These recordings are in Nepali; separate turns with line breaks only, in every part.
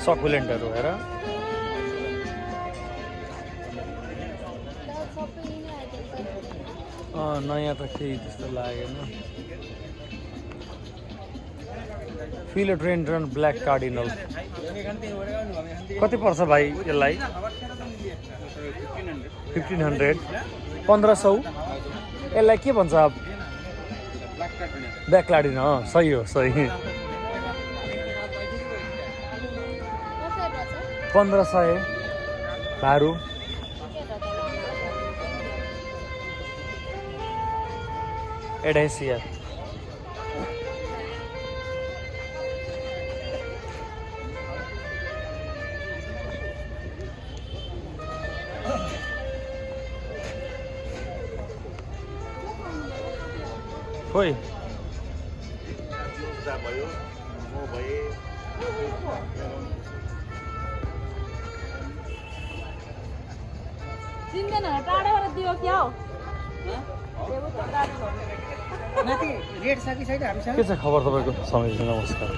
सकुलेन्टहरू हेर नयाँ त केही त्यस्तो लागेन फिलोडेन्ड्रन ब्ल्याक कार्डिनल कति पर्छ भाइ यसलाई 1500 1500 यसलाई के भन्छ ब्ल्याक कार्डिनल सही हो सही 1500 भारू एडेसिया खोइ के छ खबर तपाईँको समयजी नमस्कार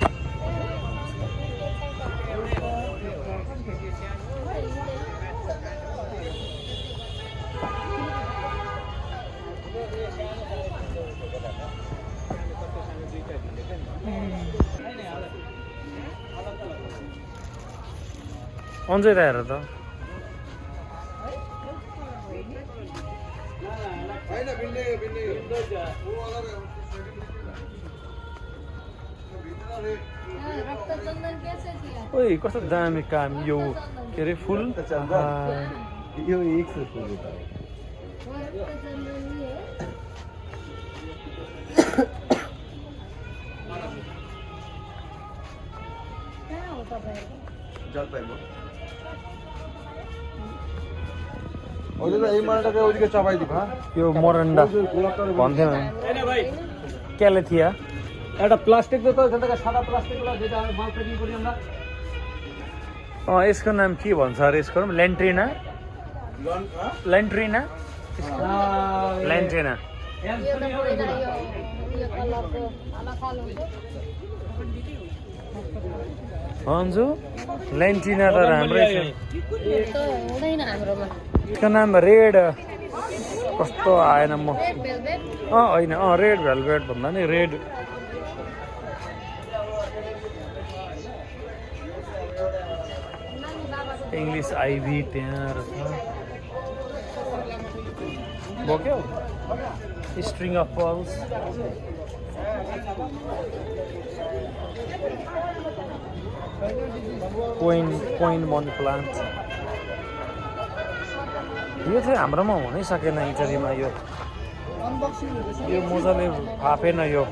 अञ्जै त हेर त ओइ कस्तो दामी काम यो के अरे फुल
यो एक सौ फुल जलपाइगुडी
यो मोरन्डा भन्थ्यो क्यालेथिया
एउटा प्लास्टिक त सादा प्लास्टिक
यसको नाम के भन्छ अरे यसको ल्यान्ट्रिना ल्यान्ट्रिना ल्यान्ट्रिना अन्जु ल्यान्ट्रिना त राम्रै छ यसको नाम रेड कस्तो आएन म होइन रेड भेलभेट भन्दा नि रेड इङ्ग्लिस आइभी त्यहाँ रहेछ बोक्यो string of pearls coin money plant यो चाहिँ हाम्रोमा हुनै सकेन इटलीमा यो मजाले फापेन यो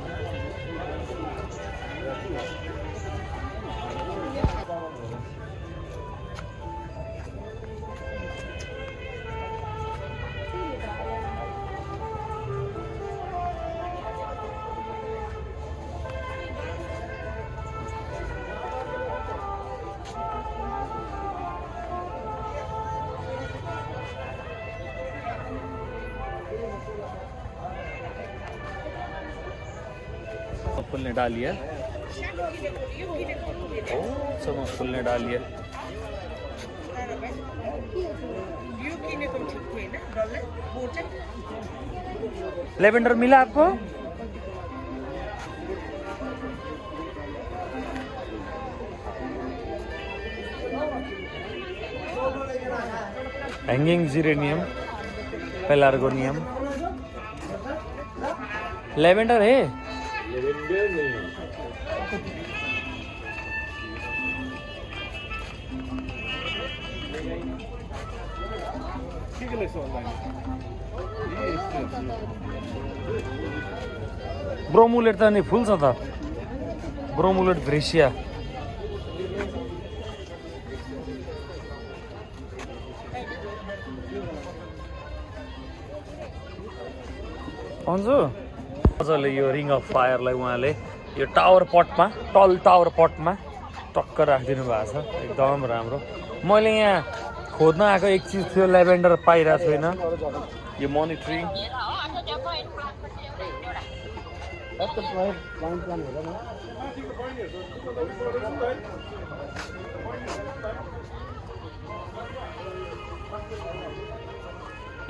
फुल्ने डालिया सब फुल्ने डालिया लेवेंडर मिला आपको हैंगिंग जीरेनियम पेलार्गोनियम लेवेंडर है ब्रोमुलेट त नि फुल छ त ब्रोमुलेट भ्रेसिया अन्जु मजाले यो रिङ अफ फायरलाई उहाँले यो टावर पटमा टल टावर पटमा टक्क राखिदिनु भएको छ एकदम राम्रो मैले यहाँ खोज्न आएको एक चिज थियो लेभेन्डर पाइरहेको छैन यो मनी ट्री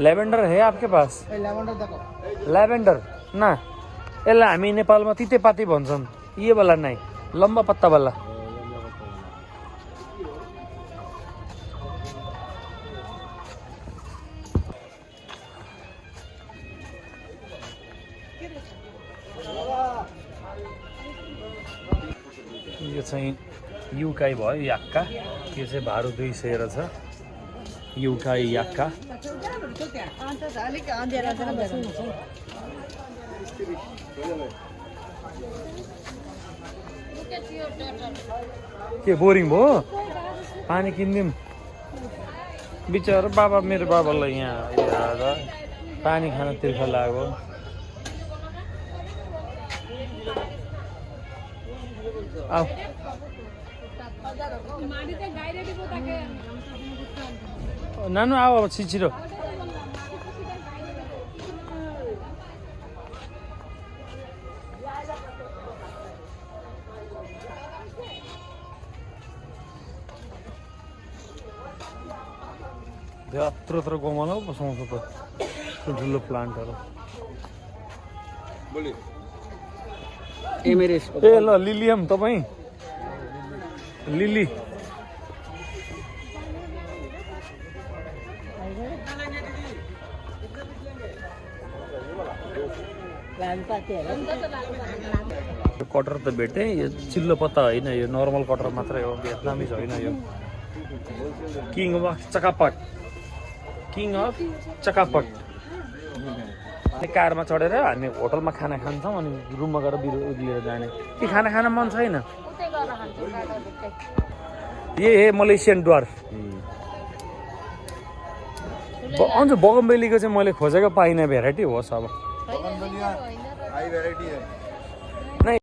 लेभेन्डर है आपके पास?
ल्याभेन्डर देखो
ल्याभेन्डर ना, यसलाई हामी नेपालमा तितेपाती भन्छन्। ये वाला नै, लम्बा पत्ता वाला। यो चाहिँ युकाई भयो, याक्का। यो चाहिँ भारू 200 रहेछ। युकाई याक्का। के बोरिङ भयो? पानी किनिदिउँ। बिचरा बाबा, मेरो बाबालाई यहाँ आएर पानी खान तिर्खा लाग्यो। आऊ नानु, आऊ अब छिटो। यत्रो यत्रो गमला बसाउँछ त, ठुलो प्लान्टहरू।
एमेरेस
ए ल, लिलियम तपाईँ लिली। कटर त भेटेँ। यो चिल्लो पत्ता होइन, यो नर्मल कटर मात्रै हो, भियतनामिज होइन। यो किङ अफ चकापट, किङ अफ चकापट। कारमा चढेर हामी होटलमा खाना खान्छौँ, अनि रुममा गएर बिरुवा लिएर जाने। के खाना खान मन छैन? ये हे मलेसियन ड्वार्फ। अन्त बगमबेलीको चाहिँ मैले खोजेको पाइने भेराइटी होस् अब।
हाई भेराइटी है।